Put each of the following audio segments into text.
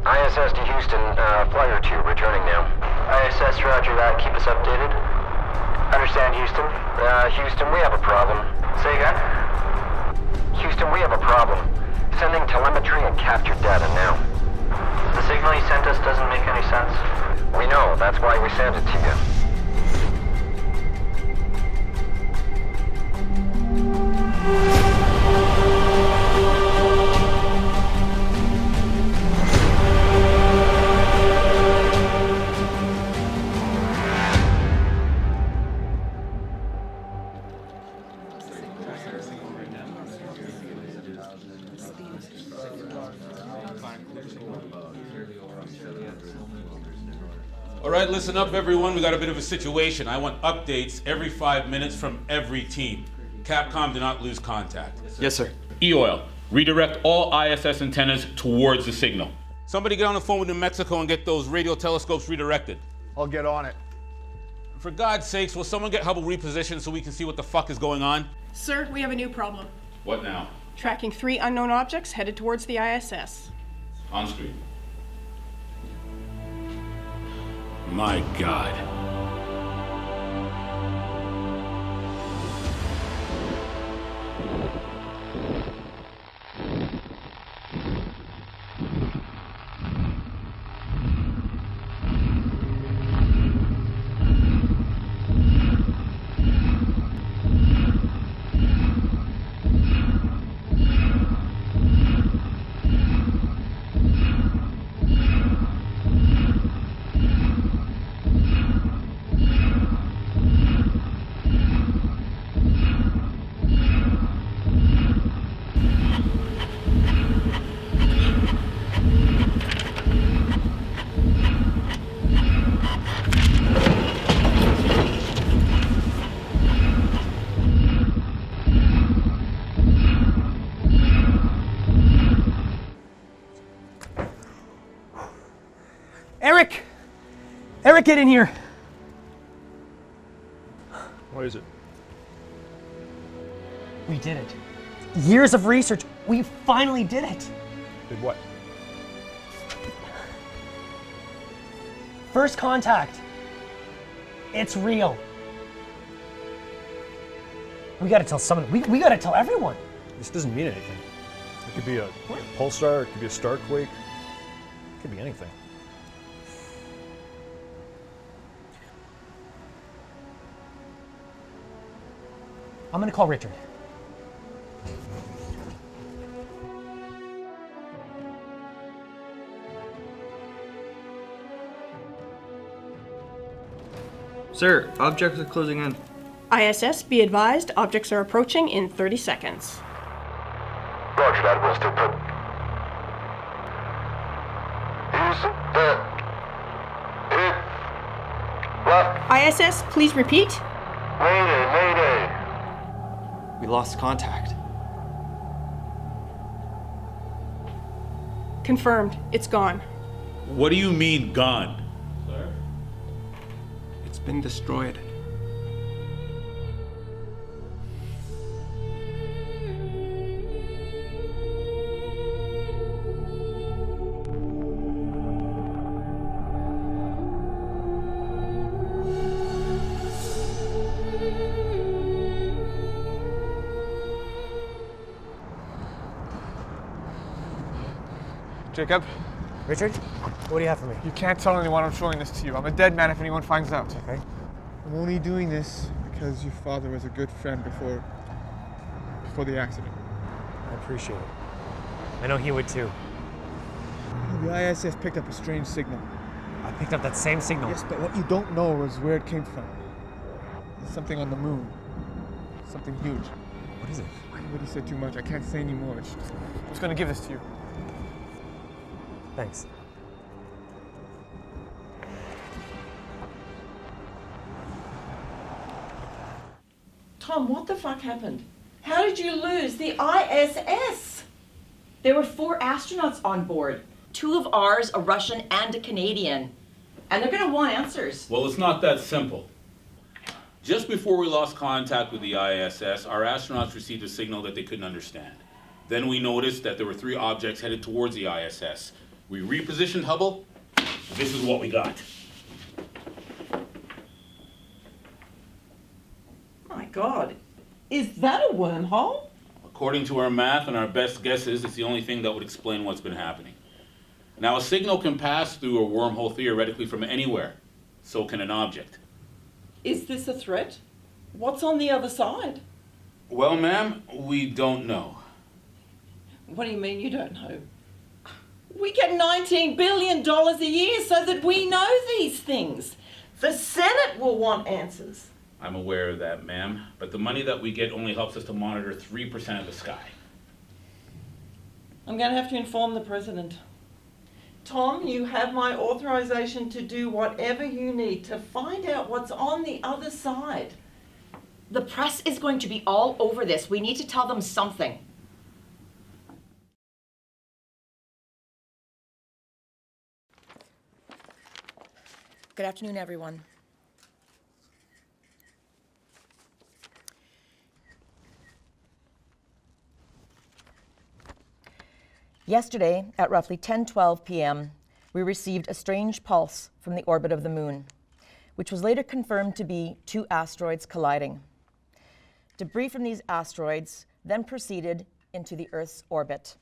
ISS to Houston, flyer 2, returning now. ISS, roger that. Keep us updated. Understand, Houston. Houston, we have a problem. Say again? Houston, we have a problem. Sending telemetry and captured data now. The signal you sent us doesn't make any sense. We know, that's why we sent it to you. All right, listen up, everyone. We got a bit of a situation. I want updates every 5 minutes from every team. Capcom, do not lose contact. Yes, sir. E-Oil, redirect all ISS antennas towards the signal. Somebody get on the phone with New Mexico and get those radio telescopes redirected. I'll get on it. For God's sakes, will someone get Hubble repositioned so we can see what the fuck is going on? Sir, we have a new problem. What now? Tracking 3 unknown objects headed towards the ISS. On screen. My God. Eric, get in here! What is it? We did it. Years of research, we finally did it! Did what? First contact. It's real. We gotta tell someone, we gotta tell everyone. This doesn't mean anything. It could be a pulsar, it could be a starquake, it could be anything. I'm gonna call Richard. Sir, objects are closing in. ISS, be advised, objects are approaching in 30 seconds. Roger that, we'll still put... Use the... ISS, please repeat. Mayday. We lost contact. Confirmed, it's gone. What do you mean, gone? Sir? It's been destroyed. Jacob? Richard, what do you have for me? You can't tell anyone I'm showing this to you. I'm a dead man if anyone finds out. Okay. I'm only doing this because your father was a good friend before the accident. I appreciate it. I know he would too. The ISS picked up a strange signal. I picked up that same signal. Yes, but what you don't know is where it came from. There's something on the moon. Something huge. What is it? I already said too much. I can't say any more. I was going to give this to you. Thanks. Tom, what the fuck happened? How did you lose the ISS? There were 4 astronauts on board. 2 of ours, a Russian and a Canadian. And they're gonna want answers. Well, it's not that simple. Just before we lost contact with the ISS, our astronauts received a signal that they couldn't understand. Then we noticed that there were 3 objects headed towards the ISS. We repositioned Hubble. This is what we got. My God, is that a wormhole? According to our math and our best guesses, it's the only thing that would explain what's been happening. Now, a signal can pass through a wormhole theoretically from anywhere. So can an object. Is this a threat? What's on the other side? Well, ma'am, we don't know. What do you mean you don't know? We get $19 billion a year so that we know these things. The Senate will want answers. I'm aware of that, ma'am, but the money that we get only helps us to monitor 3% of the sky. I'm going to have to inform the president. Tom, you have my authorization to do whatever you need to find out what's on the other side. The press is going to be all over this. We need to tell them something. Good afternoon, everyone. Yesterday, at roughly 10:12 p.m., we received a strange pulse from the orbit of the moon, which was later confirmed to be 2 asteroids colliding. Debris from these asteroids then proceeded into the Earth's orbit,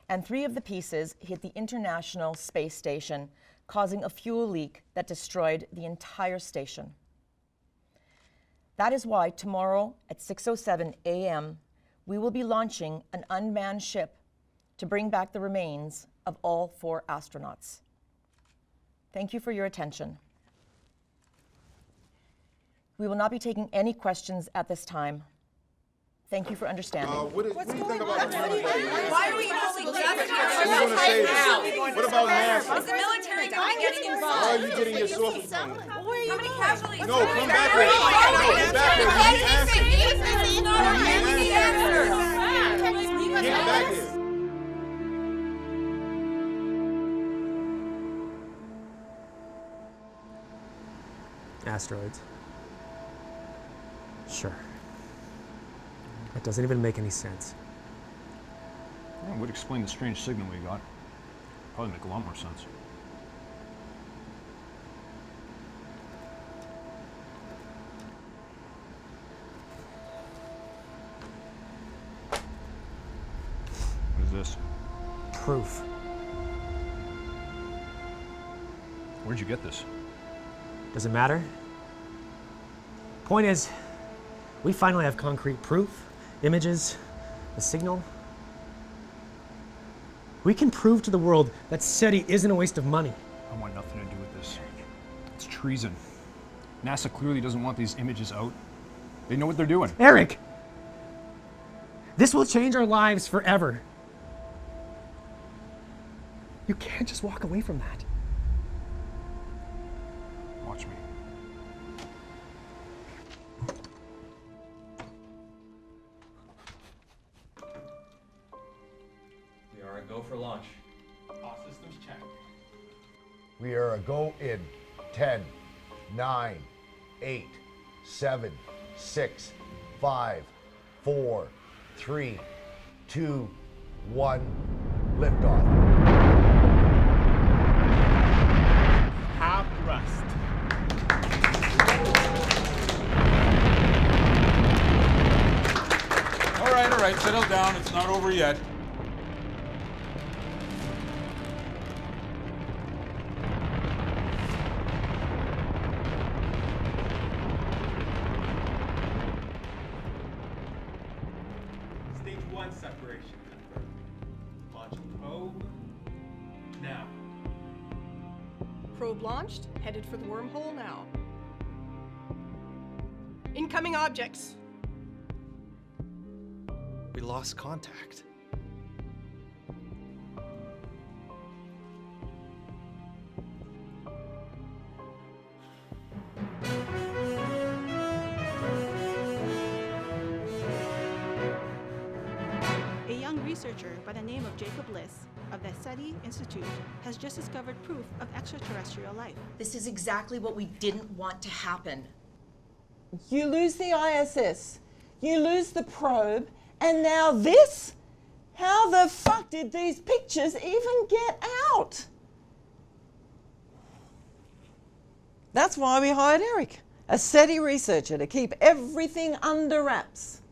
and 3 of the pieces hit the International Space Station, causing a fuel leak that destroyed the entire station. That is why tomorrow at 6:07 a.m., we will be launching an unmanned ship to bring back the remains of all 4 astronauts. Thank you for your attention. We will not be taking any questions at this time. Thank you for understanding. What do you think about the Why are we holding What about NASA? Is the military not getting involved? Why are you getting your sources from? How many casualties? No, come back here. No, come back here. Get back here. Asteroids. Sure. That doesn't even make any sense. Well, it would explain the strange signal we got. Probably make a lot more sense. What is this? Proof. Where'd you get this? Does it matter? Point is, we finally have concrete proof, images, a signal. We can prove to the world that SETI isn't a waste of money. I want nothing to do with this. It's treason. NASA clearly doesn't want these images out. They know what they're doing. Eric! This will change our lives forever. You can't just walk away from that. Watch me. We are a go for launch. All systems check. We are a go in 10, 9, 8, 7, 6, 5, 4, 3, 2, 1, liftoff. Half thrust. All right, settle down. It's not over yet. Stage 1 separation confirmed. Launching probe now. Probe launched, headed for the wormhole now. Incoming objects. We lost contact. A young researcher by the name of Jacob Liss of the SETI Institute has just discovered proof of extraterrestrial life. This is exactly what we didn't want to happen. You lose the ISS, you lose the probe, and now this? How the fuck did these pictures even get out? That's why we hired Eric, a SETI researcher, to keep everything under wraps.